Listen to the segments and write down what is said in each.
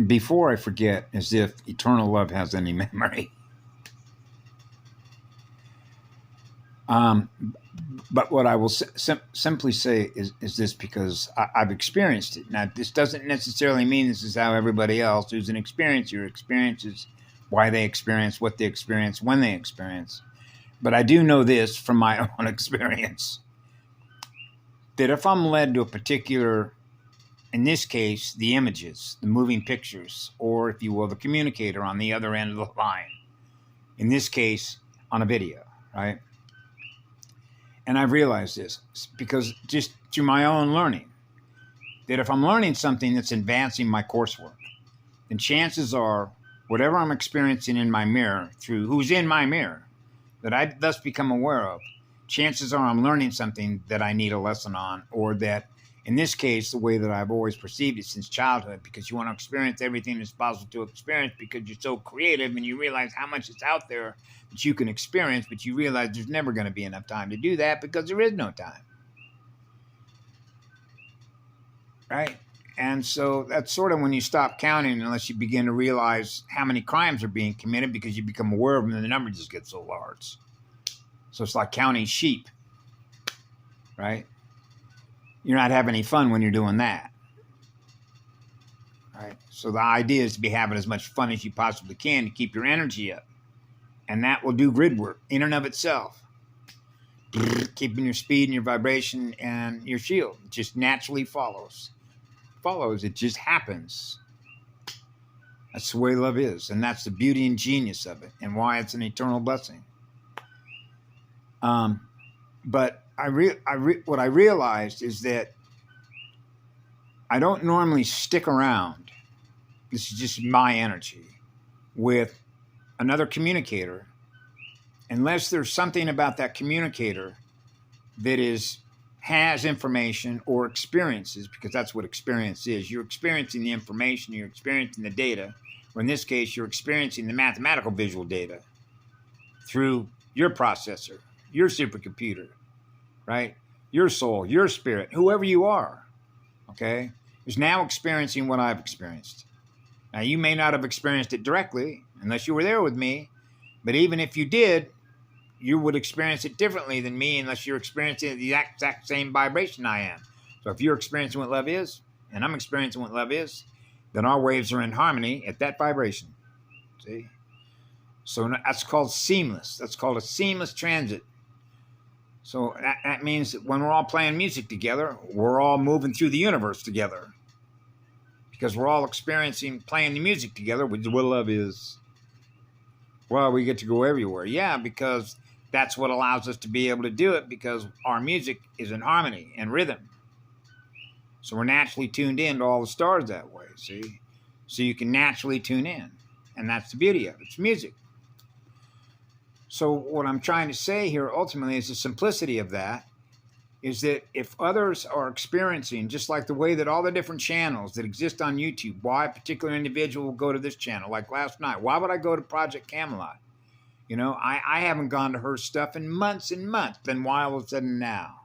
before I forget, as if eternal love has any memory. Um, but what I will simply say is this, because I've experienced it. Now, this doesn't necessarily mean this is how everybody else who's an experiencer experiences, why they experience what they experience, when they experience. But I do know this from my own experience, that if I'm led to a particular, in this case, the images, the moving pictures, or if you will, the communicator on the other end of the line, in this case, on a video, right? And I've realized this because just through my own learning, that if I'm learning something that's advancing my coursework, then chances are whatever I'm experiencing in my mirror through who's in my mirror that I thus become aware of, chances are I'm learning something that I need a lesson on, or that, in this case, the way that I've always perceived it since childhood, because you want to experience everything that's possible to experience because you're so creative and you realize how much is out there that you can experience, but you realize there's never going to be enough time to do that because there is no time. Right? And so that's sort of when you stop counting, unless you begin to realize how many crimes are being committed, because you become aware of them and the number just gets so large. So it's like counting sheep, right? You're not having any fun when you're doing that. Right? So the idea is to be having as much fun as you possibly can to keep your energy up. And that will do grid work in and of itself. Keeping your speed and your vibration and your shield. It just naturally follows. It just happens. That's the way love is. And that's the beauty and genius of it, and why it's an eternal blessing. But what I realized is that I don't normally stick around, this is just my energy, with another communicator unless there's something about that communicator that has information or experiences, because that's what experience is. You're experiencing the information, you're experiencing the data, or in this case, you're experiencing the mathematical visual data through your processor, your supercomputer, right? Your soul, your spirit, whoever you are, okay, is now experiencing what I've experienced. Now, you may not have experienced it directly unless you were there with me, but even if you did, you would experience it differently than me unless you're experiencing the exact same vibration I am. So if you're experiencing what love is, and I'm experiencing what love is, then our waves are in harmony at that vibration. See? So that's called seamless. That's called a seamless transit. So that means that when we're all playing music together, we're all moving through the universe together. Because we're all experiencing playing the music together, which is what love is. Well, we get to go everywhere. Yeah, because that's what allows us to be able to do it, because our music is in harmony and rhythm. So we're naturally tuned in to all the stars that way, see? So you can naturally tune in. And that's the beauty of it. It's music. So what I'm trying to say here ultimately is the simplicity of that is that if others are experiencing, just like the way that all the different channels that exist on YouTube, why a particular individual will go to this channel, like last night, why would I go to Project Camelot? You know, I haven't gone to her stuff in months and months. Then why all of a sudden now?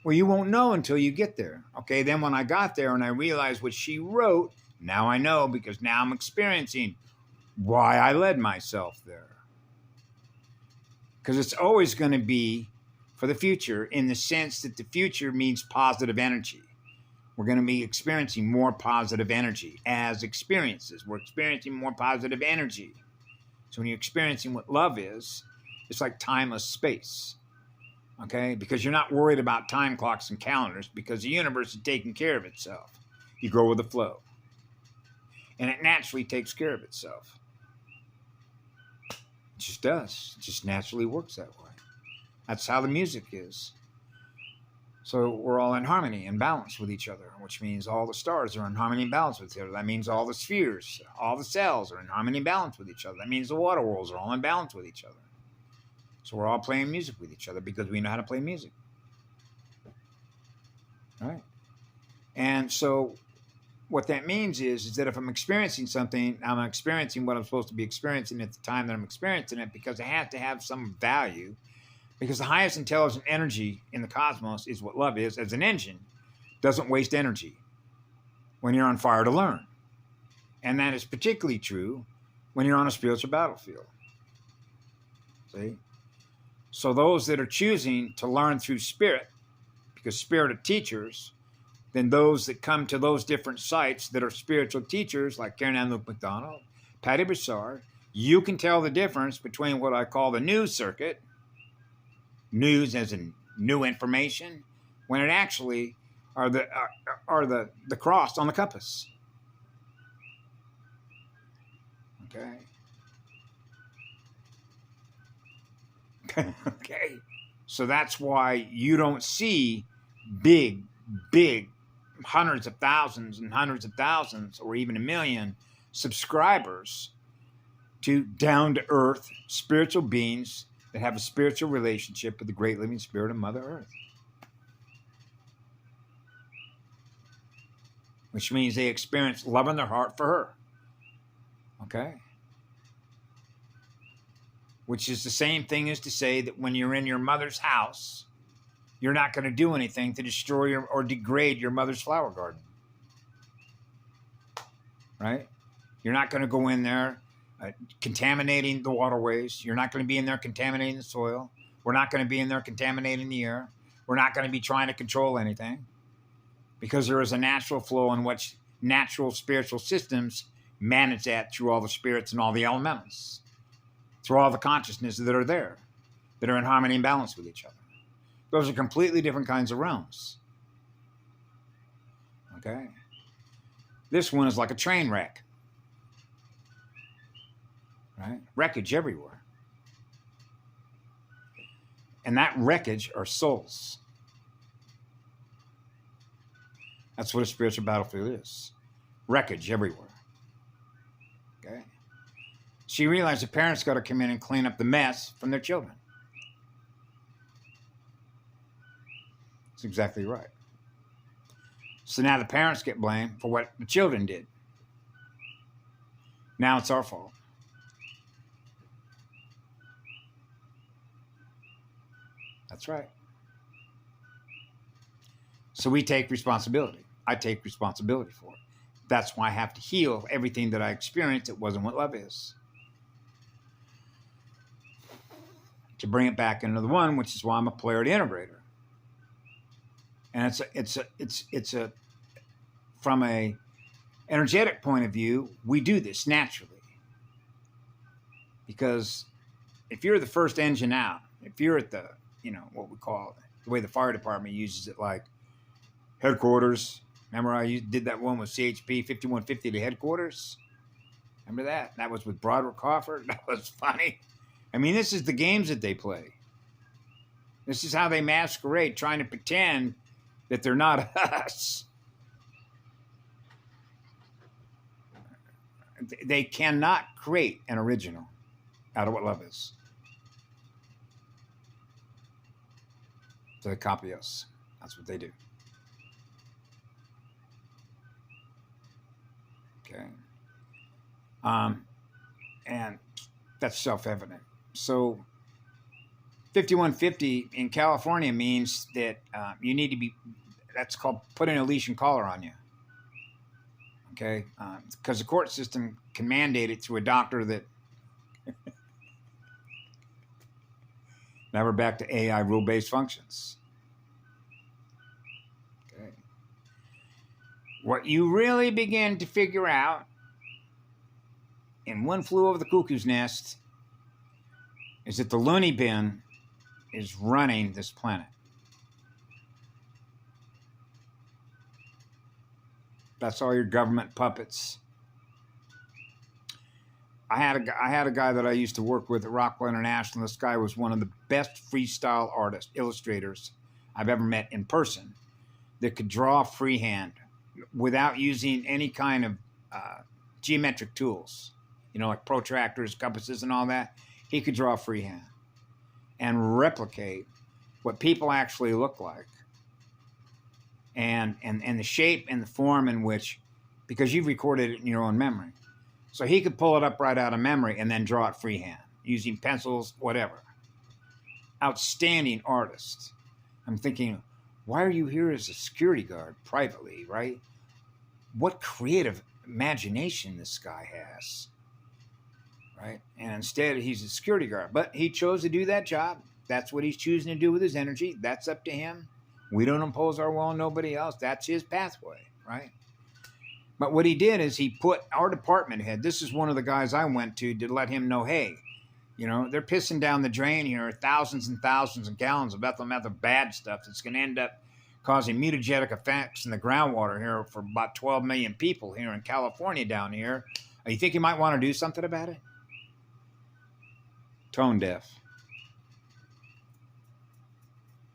Well, you won't know until you get there. Okay, then when I got there and I realized what she wrote, now I know, because now I'm experiencing why I led myself there. Because it's always going to be for the future, in the sense that the future means positive energy. We're going to be experiencing more positive energy as experiences. We're experiencing more positive energy. So when you're experiencing what love is, it's like timeless space. Okay? Because you're not worried about time clocks and calendars, because the universe is taking care of itself. You go with the flow. And it naturally takes care of itself. It just does. It just naturally works that way. That's how the music is. So we're all in harmony and balance with each other, which means all the stars are in harmony and balance with each other. That means all the spheres, all the cells are in harmony and balance with each other. That means the water worlds are all in balance with each other. So we're all playing music with each other because we know how to play music. All right? And so what that means is that if I'm experiencing something, I'm experiencing what I'm supposed to be experiencing at the time that I'm experiencing it, because it has to have some value. Because the highest intelligent energy in the cosmos is what love is, as an engine. Doesn't waste energy when you're on fire to learn. And that is particularly true when you're on a spiritual battlefield. See? So those that are choosing to learn through spirit, because spirit are teachers, then those that come to those different sites that are spiritual teachers, like Karen Ann Luke McDonald, Patty Broussard, you can tell the difference between what I call the news circuit, news as in new information, when it actually are the cross on the compass. Okay. Okay. So that's why you don't see big hundreds of thousands and hundreds of thousands or even a million subscribers to down-to-earth spiritual beings that have a spiritual relationship with the great living spirit of Mother Earth. Which means they experience love in their heart for her. Okay? Which is the same thing as to say that when you're in your mother's house, you're not going to do anything to destroy or degrade your mother's flower garden. Right? You're not going to go in there contaminating the waterways. You're not going to be in there contaminating the soil. We're not going to be in there contaminating the air. We're not going to be trying to control anything, because there is a natural flow in which natural spiritual systems manage that through all the spirits and all the elementals, through all the consciousnesses that are there, that are in harmony and balance with each other. Those are completely different kinds of realms. Okay? This one is like a train wreck. Right? Wreckage everywhere. And that wreckage are souls. That's what a spiritual battlefield is. Wreckage everywhere. Okay? She realized the parents got to come in and clean up the mess from their children. That's exactly right. So now the parents get blamed for what the children did. Now it's our fault. That's right. So we take responsibility. I take responsibility for it. That's why I have to heal everything that I experienced that wasn't what love is. To bring it back into the one, which is why I'm a polarity integrator. And it's a from a energetic point of view, we do this naturally. Because if you're the first engine out, if you're at the, what we call it, the way the fire department uses it, like headquarters. Remember I did that one with CHP 5150 to headquarters? Remember that? That was with Broderick Crawford. That was funny. I mean, this is the games that they play. This is how they masquerade, trying to pretend that they're not us. They cannot create an original out of what love is. So they copy us. That's what they do. Okay. And that's self-evident. So 5150 in California means that you need to be, that's called putting a leash and collar on you. Okay? Because the court system can mandate it through a doctor that, now we're back to AI rule-based functions. Okay. What you really begin to figure out in One Flew Over the Cuckoo's Nest is that the loony bin is running this planet. That's all your government puppets. I had a guy that I used to work with at Rockwell International. This guy was one of the best freestyle artists, illustrators I've ever met in person, that could draw freehand without using any kind of geometric tools, like protractors, compasses, and all that. He could draw freehand and replicate what people actually look like, and the shape and the form in which, because you've recorded it in your own memory. So he could pull it up right out of memory and then draw it freehand, using pencils, whatever. Outstanding artist. I'm thinking, why are you here as a security guard privately, right? What creative imagination this guy has, right? And instead, he's a security guard. But he chose to do that job. That's what he's choosing to do with his energy. That's up to him. We don't impose our will on nobody else. That's his pathway, right? But what he did is he put our department head. This is one of the guys I went to let him know, hey, you know, they're pissing down the drain here, thousands and thousands of gallons of ethyl methyl bad stuff that's going to end up causing mutagenic effects in the groundwater here for about 12 million people here in California down here. You think you might want to do something about it? Tone deaf.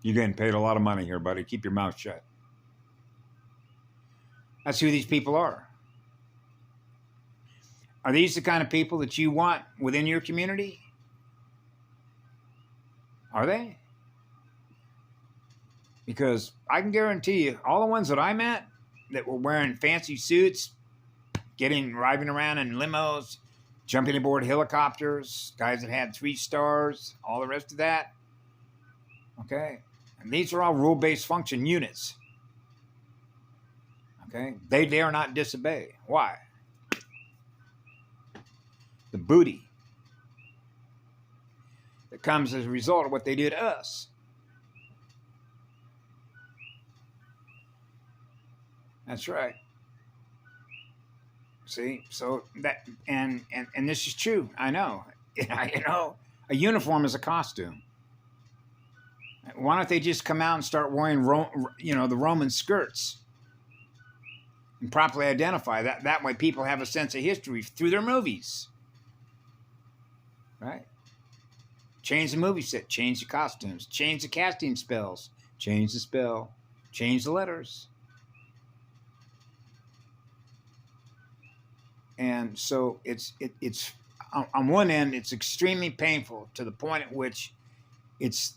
You're getting paid a lot of money here, buddy. Keep your mouth shut. That's who these people are. Are these the kind of people that you want within your community? Are they? Because I can guarantee you, all the ones that I met that were wearing fancy suits, driving around in limos, jumping aboard helicopters, guys that had 3 stars, all the rest of that. Okay? And these are all rule-based function units. Okay? They dare not disobey. Why? The booty that comes as a result of what they do to us. That's right. See, so that and this is true. I know. You know, a uniform is a costume. Why don't they just come out and start wearing, the Roman skirts and properly identify that? That way, people have a sense of history through their movies, right? Change the movie set, change the costumes, change the casting spells, change the spell, change the letters. And so it's on one end, it's extremely painful to the point at which it's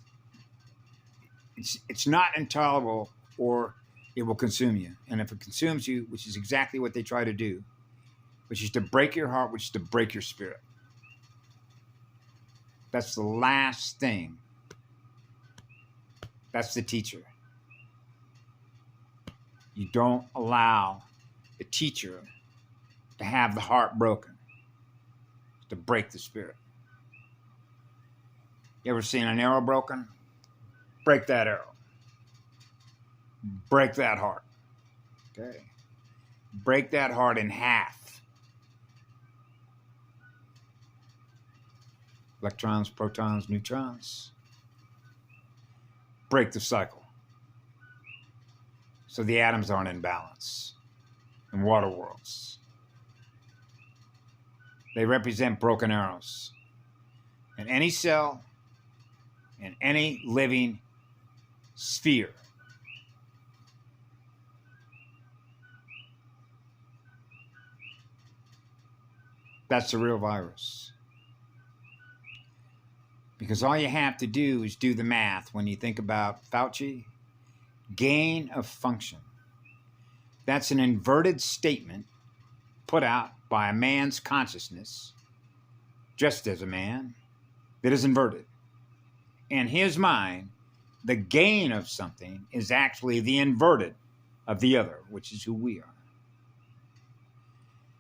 not intolerable, or it will consume you. And if it consumes you, which is exactly what they try to do, which is to break your heart, which is to break your spirit. That's the last thing. That's the teacher. You don't allow the teacher to have the heart broken, to break the spirit. You ever seen an arrow broken? Break that arrow. Break that heart. Okay? Break that heart in half. Electrons, protons, neutrons. Break the cycle. So the atoms aren't in balance in water worlds. They represent broken arrows. In any cell, in any living sphere. That's the real virus. Because all you have to do is do the math when you think about Fauci. Gain of function. That's an inverted statement put out by a man's consciousness, just as a man, that is inverted. In his mind, the gain of something is actually the inverted of the other, which is who we are.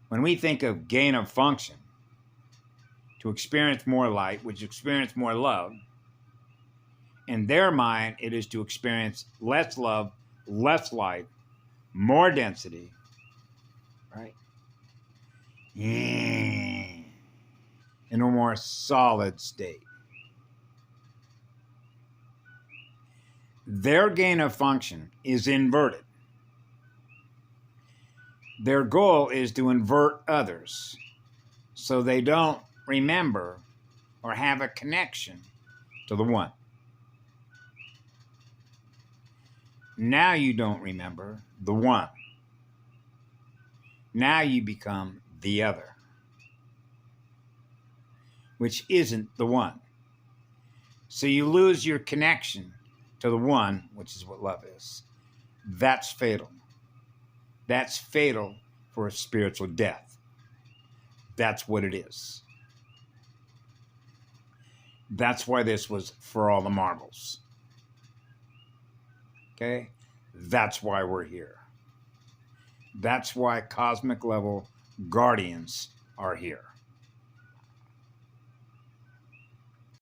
When we think of gain of function, to experience more light, which experience more love, in their mind, it is to experience less love, less light, more density, right? In a more solid state. Their gain of function is inverted. Their goal is to invert others so they don't remember or have a connection to the one. Now you don't remember the one. Now you become the other, which isn't the one. So you lose your connection to the one, which is what love is. That's fatal. That's fatal for a spiritual death. That's what it is. That's why this was for all the marbles. Okay? That's why we're here. That's why cosmic level guardians are here.